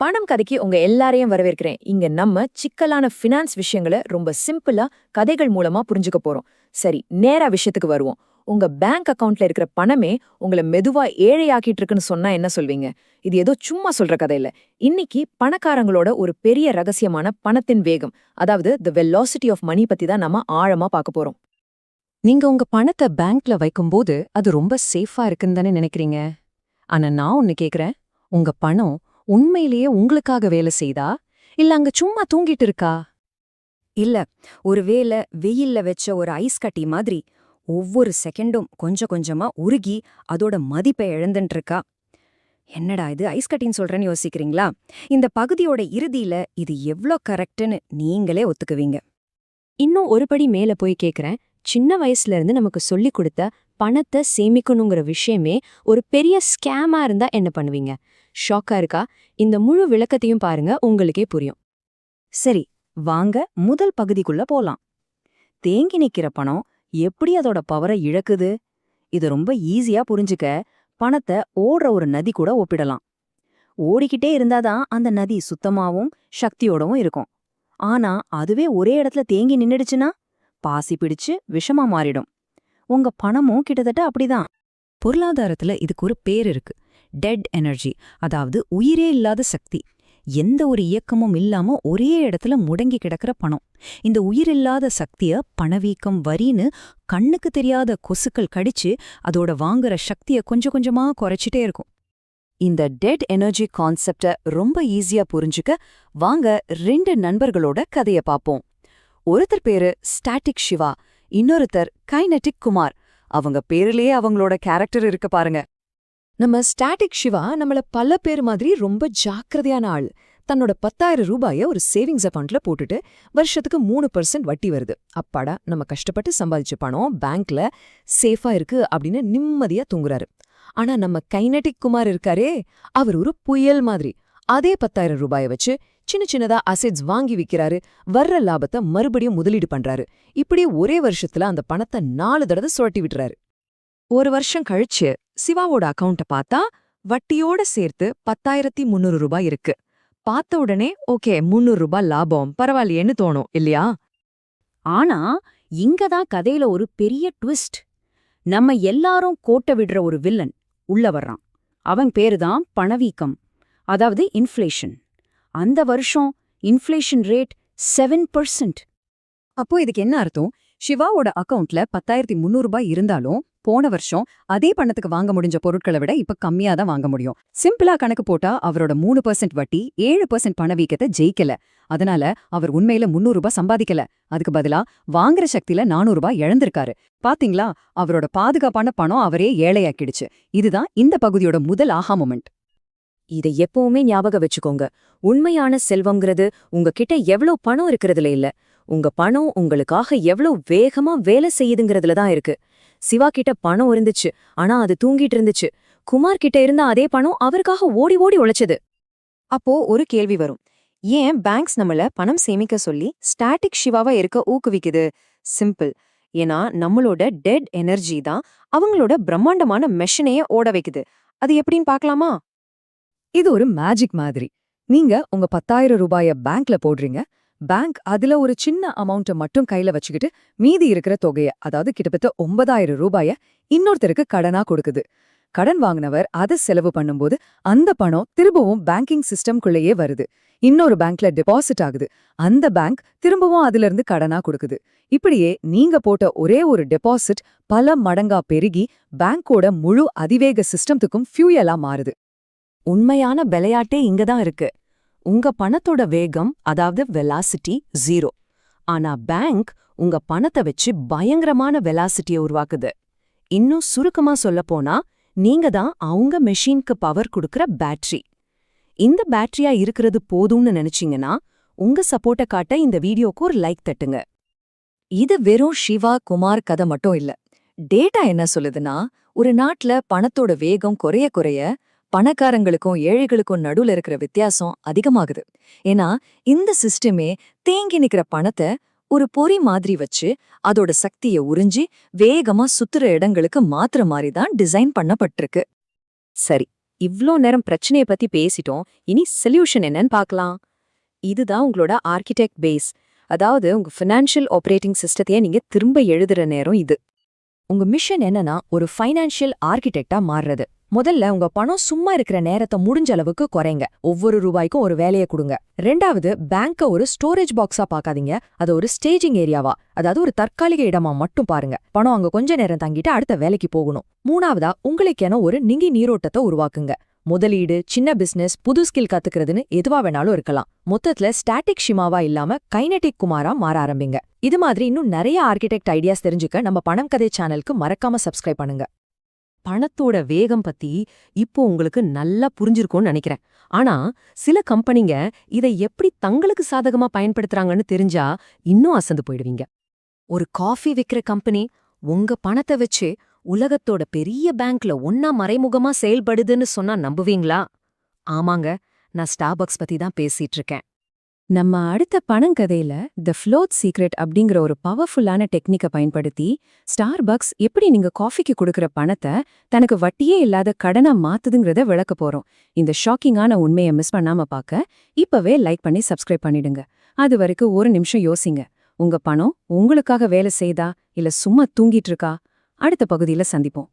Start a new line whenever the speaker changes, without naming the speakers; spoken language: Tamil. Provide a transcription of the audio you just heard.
பணம் கதைக்கு உங்க எல்லாரையும் வரவேற்கிறேன். இங்க நம்ம சிக்கலான ஃபினான்ஸ் விஷயங்களை ரொம்ப சிம்பிளா கதைகள் மூலமா புரிஞ்சுக்க போறோம். சரி, நேரா விஷயத்துக்கு வருவோம். உங்க பேங்க் அக்கவுண்ட்ல இருக்கிற பணமே உங்களை மெதுவா ஏழையாக்கிட்டு இருக்குன்னு சொன்னா என்ன சொல்வீங்க? இது ஏதோ சும்மா சொல்ற கதை இல்ல. இன்னைக்கு பணக்காரங்களோட ஒரு பெரிய ரகசியமான பணத்தின் வேகம், அதாவது தி வெலாசிட்டி ஆஃப் மணி பத்தி தான் நம்ம ஆழமா பார்க்க போறோம்.
நீங்க உங்க பணத்தை பேங்க்ல வைக்கும்போது அது ரொம்ப சேஃபா இருக்குன்னு தானே நினைக்கிறீங்க. ஆனா நான் ஒன்னு கேக்குறேன், உங்க பணம் உண்மையிலேயே உங்களுக்காக வேலை செய்தா இல்ல அங்க சும்மா தூங்கிட்டு இருக்கா?
இல்ல, ஒருவேளை வெயில்ல வச்ச ஒரு ஐஸ் கட்டி மாதிரி ஒவ்வொரு செகண்டும் கொஞ்சம் கொஞ்சமா உருகி அதோட மதிப்பை இழந்துட்டு இருக்கா. என்னடா இது ஐஸ் கட்டின்னு சொல்றேன்னு யோசிக்கிறீங்களா? இந்த பகுதியோட இறுதியில இது எவ்ளோ கரெக்ட்னு நீங்களே ஒத்துக்குவீங்க.
இன்னும் ஒரு படி மேல போய் கேக்குறேன், சின்ன வயசுல இருந்து நமக்கு சொல்லி கொடுத்த பணத்தை சேமிக்கணுங்கிற விஷயமே ஒரு பெரிய ஸ்கேமா இருந்தா என்ன பண்ணுவீங்க? ஷாக்கா இருக்கா? இந்த முழு விளக்கத்தையும் பாருங்க, உங்களுக்கே புரியும்.
சரி, வாங்க முதல் பகுதிக்குள்ள போலாம். தேங்கி நிக்கிற பணம் எப்படி அதோட பவரை இழக்குது? இது ரொம்ப ஈஸியா புரிஞ்சுக்க பணத்தை ஓடுற ஒரு நதி கூட ஒப்பிடலாம். ஓடிக்கிட்டே இருந்தாதான் அந்த நதி சுத்தமாவும் சக்தியோடவும் இருக்கும். ஆனா அதுவே ஒரே இடத்துல தேங்கி நின்னுடுச்சுன்னா பாசி பிடிச்சு விஷமா மாறிடும். உங்க பணமும் கிட்டத்தட்ட அப்படிதான். பொருளாதாரத்துல இதுக்கு ஒரு பேர் இருக்கு, டெட் எனர்ஜி, அதாவது உயிரே இல்லாத சக்தி. எந்த ஒரு இயக்கமும் இல்லாம ஒரே இடத்துல முடங்கி கிடக்கிற பணம். இந்த உயிரில்லாத சக்திய பணவீக்கம், வரின்னு கண்ணுக்கு தெரியாத கொசுக்கள் கடிச்சு அதோட வாங்குற சக்திய கொஞ்சம் கொஞ்சமா குறைச்சிட்டே இருக்கும்.
இந்த டெட் எனர்ஜி கான்செப்ட ரொம்ப ஈஸியா புரிஞ்சுக்க வாங்க 2 நண்பர்களோட கதைய பாப்போம். ஒருத்தர் பேரு ஸ்டாட்டிக் சிவா, இன்னொருத்தர் கைனெட்டிக் குமார். அவங்க பேரிலேயே அவங்களோட கேரக்டர் இருக்கு பாருங்க.
நம்ம ஸ்டாட்டிக் சிவா நம்மள பல பேர் மாதிரி ரொம்ப ஜாக்கிரதையான ஆள். தன்னோட 10,000 ரூபாய ஒரு சேவிங்ஸ் அக்கவுண்ட்ல போட்டுட்டு வருஷத்துக்கு 3% வட்டி வருது. அப்பாடா, நம்ம கஷ்டப்பட்டு சம்பாதிச்ச பணம் பேங்க்ல சேஃபா இருக்கு அப்படின்னு நிம்மதியா தூங்குறாரு. ஆனா நம்ம கைனெட்டிக் குமார் இருக்காரே, அவர் ஒரு புயல் மாதிரி. அதே 10,000 ரூபாய வச்சு சின்ன சின்னதா அசெட்ஸ் வாங்கி விக்கிறாரு. வர்ற லாபத்தை மறுபடியும் முதலீடு பண்றாரு. இப்படி ஒரே வருஷத்துல அந்த பணத்தை 4 தடவை சுழட்டி விட்டுறாரு.
ஒரு வருஷம் கழிச்சு சிவாவோட அக்கவுண்ட பார்த்தா வட்டியோட சேர்த்து 10,300 ரூபாய் இருக்கு. பார்த்த உடனே ஓகே, 300 ரூபாய் லாபம் பரவாயில்லையேன்னு தோணும் இல்லையா?
ஆனா இங்கதான் கதையில ஒரு பெரிய ட்விஸ்ட். நம்ம எல்லாரும் கோட்டை விடுற ஒரு வில்லன் உள்ள வர்றான். அவன் பேருதான் பணவீக்கம், அதாவது இன்ஃப்ளேஷன். அந்த வருஷம் இன்ஃப்ளேஷன் ரேட் 7%.
அப்போ இதுக்கு என்ன அர்த்தம்? சிவாவோட அக்கவுண்ட்ல 10,300 ரூபாய் இருந்தாலும் போன வருஷம் அதே பணத்துக்கு வாங்க முடிஞ்ச பொருட்களை விட இப்ப கம்மியா தான் வாங்க முடியும். சிம்பிளா கணக்கு போட்டா அவரோட 3% வட்டி 7% பணவீக்கத்தை ஜெயிக்கல. அதனால அவர் உண்மையில 300 ரூபாய் சம்பாதிக்கல. அதுக்கு பதிலா வாங்குற சக்தியில 400 ரூபாய் இழந்திருக்காரு. பாத்தீங்களா, அவரோட பாதுகாப்பான பணம் அவரே ஏழையாக்கிடுச்சு. இதுதான் இந்த பகுதியோட முதல் ஆஹா மொமெண்ட்.
இதை எப்பவுமே ஞாபகம் வச்சுக்கோங்க. உண்மையான செல்வம்ங்கிறது உங்ககிட்ட எவ்வளவு பணம் இருக்கிறதுல இல்ல, உங்க பணம் உங்களுக்காக எவ்வளவு வேகமா வேலை செய்யுதுங்கிறதுல தான் இருக்கு. சிவா கிட்ட பணம் இருந்துச்சு, ஆனா அது தூங்கிட்டு இருந்துச்சு. குமார் கிட்ட இருந்த அதே பணம் அவருக்காக ஓடி ஓடி உழைச்சது.
அப்போ ஒரு கேள்வி வரும், ஏன் பேங்க்ஸ் நம்மள பணம் சேமிக்க சொல்லி ஸ்டாட்டிக் சிவாவா இருக்க ஊக்குவிக்குது? சிம்பிள், ஏன்னா நம்மளோட டெட் எனர்ஜி தான் அவங்களோட பிரம்மாண்டமான மெஷினையே ஓட வைக்குது. அது எப்படின்னு பார்க்கலாமா?
இது ஒரு மேஜிக் மாதிரி. நீங்க உங்க 10,000 ரூபாய பேங்க்ல போடுறீங்க. பேங்க் அதுல ஒரு சின்ன அமௌண்ட்டை மட்டும் கையில வச்சுக்கிட்டு மீதி இருக்கிற தொகைய, அதாவது கிட்டத்தட்ட 9,000 ரூபாய இன்னொருத்தருக்கு கடனா கொடுக்குது. கடன் வாங்கினவர் அதை செலவு பண்ணும்போது அந்த பணம் திரும்பவும் பேங்கிங் சிஸ்டம்குள்ளேயே வருது. இன்னொரு பேங்க்ல டெபாசிட் ஆகுது. அந்த பேங்க் திரும்பவும் அதுல இருந்து கடனா கொடுக்குது. இப்படியே நீங்க போட்ட ஒரே ஒரு டெபாசிட் பல மடங்கா பெருகி பேங்கோட முழு அதிவேக சிஸ்டத்துக்கும் ஃபியூயலா மாறுது.
உண்மையான விளையாட்டே இங்கதான் இருக்கு. உங்க பணத்தோட வேகம், அதாவது வெலாசிட்டி 0. ஆனா பேங்க் உங்க பணத்தை வச்சு பயங்கரமான வெலாசிட்டியை உருவாக்குது. இன்னும் சுருக்கமா சொல்லப்போனா, நீங்க தான் அவங்க மெஷின்க்கு பவர் கொடுக்கற பேட்டரி. இந்த பேட்டரியா இருக்கிறது போதும்னு நினைச்சீங்கன்னா உங்க சப்போர்ட்ட காட்ட இந்த வீடியோக்கு ஒரு லைக் தட்டுங்க.
இது வெறும் சிவா குமார் கதை மட்டும் இல்ல. டேட்டா என்ன சொல்லுதுன்னா, ஒரு நாட்டுல பணத்தோட வேகம் குறைய குறைய பணக்காரங்களுக்கும் ஏழைகளுக்கும் நடுவுல இருக்கிற வித்தியாசம் அதிகமாகுது. ஏன்னா இந்த சிஸ்டமே தேங்கி நிக்கிற பணத்தை ஒரு பொறி மாதிரி வச்சு அதோட சக்தியை உறிஞ்சி வேகமா சுத்துற இடங்களுக்கு மாத்திர மாதிரி தான் டிசைன் பண்ணப்பட்டிருக்கு. சரி,
இவ்ளோ நேரம் பிரச்சனைய பத்தி பேசிட்டோம். இனி சொல்யூஷன் என்னன்னு பார்க்கலாம். இதுதான் உங்களோட ஆர்கிடெக்ட் பேஸ். அதாவது உங்க ஃபினான்ஷியல் ஆப்பரேட்டிங் சிஸ்டத்தையே நீங்க திரும்ப எழுதுற நேரம் இது.
உங்க மிஷன் என்னன்னா ஒரு ஃபைனான்ஷியல் ஆர்கிடெக்டா மாறுறது. முதல்ல உங்க பணம் சும்மா இருக்கிற நேரத்தை முடிஞ்ச அளவுக்கு குறைங்க. ஒவ்வொரு ரூபாய்க்கும் ஒரு வேலையை கொடுங்க. ரெண்டாவது, பேங்க ஒரு ஸ்டோரேஜ் பாக்ஸா பார்க்காதீங்க, அது ஒரு ஸ்டேஜிங் ஏரியாவா, அதாவது ஒரு தற்காலிக இடமா மட்டும் பாருங்க. பணம் அங்க கொஞ்ச நேரம் தங்கிட்டு அடுத்த வேலைக்கு போகணும். மூணாவதா, உங்களுக்கென ஒரு நிதி நீரோட்டத்தை உருவாக்குங்க. முதலீடு, சின்ன பிசினஸ், புது ஸ்கில் கத்துக்கிறதுன்னு எதுவா வேணாலும் இருக்கலாம். மொத்தத்துல ஸ்டாட்டிக் ஷிமாவா இல்லாம கைனடிக் குமாரா மாற ஆரம்பிங்க. இது மாதிரி இன்னும் நிறைய ஆர்கிடெக்ட் ஐடியாஸ் தெரிஞ்சுக்க நம்ம பணம் கதை சேனலுக்கு மறக்காம சப்ஸ்கிரைப் பண்ணுங்க.
பணத்தோட வேகம் பத்தி இப்போ உங்களுக்கு நல்லா புரிஞ்சிருக்கும்னு நினைக்கிறேன். ஆனா சில கம்பெனிங்க இதை எப்படி தங்களுக்கு சாதகமா பயன்படுத்துறாங்கன்னு தெரிஞ்சா இன்னும் அசந்து போயிடுவீங்க. ஒரு காஃபி விக்கிற கம்பெனி உங்க பணத்தை வச்சு உலகத்தோட பெரிய பேங்க்ல ஒன்னா மறைமுகமா செயல்படுதுன்னு சொன்னா நம்புவீங்களா? ஆமாங்க, நான் ஸ்டார்பக்ஸ் பத்தி தான் பேசிட்டு இருக்கேன். நம்ம அடுத்த பணங்கதையில த ஃப்ளோட் சீக்ரெட் அப்படிங்கிற ஒரு பவர்ஃபுல்லான டெக்னிக்கை பயன்படுத்தி ஸ்டார்பக்ஸ் எப்படி நீங்க காஃபிக்கு கொடுக்கற பணத்தை தனக்கு வட்டியே இல்லாத கடனா மாத்துதுங்கிறத விளக்க போறோம். இந்த ஷாக்கிங்கான உண்மையை மிஸ் பண்ணாம பார்க்க இப்பவே லைக் பண்ணி சப்ஸ்கிரைப் பண்ணிடுங்க. அது வரைக்கும் ஒரு நிமிஷம் யோசிங்க. உங்க பணம் உங்களுக்காக வேலை செய்தா இல்ல சும்மா தூங்கிட்டு இருக்கா? அடுத்த பகுதியில சந்திப்போம்.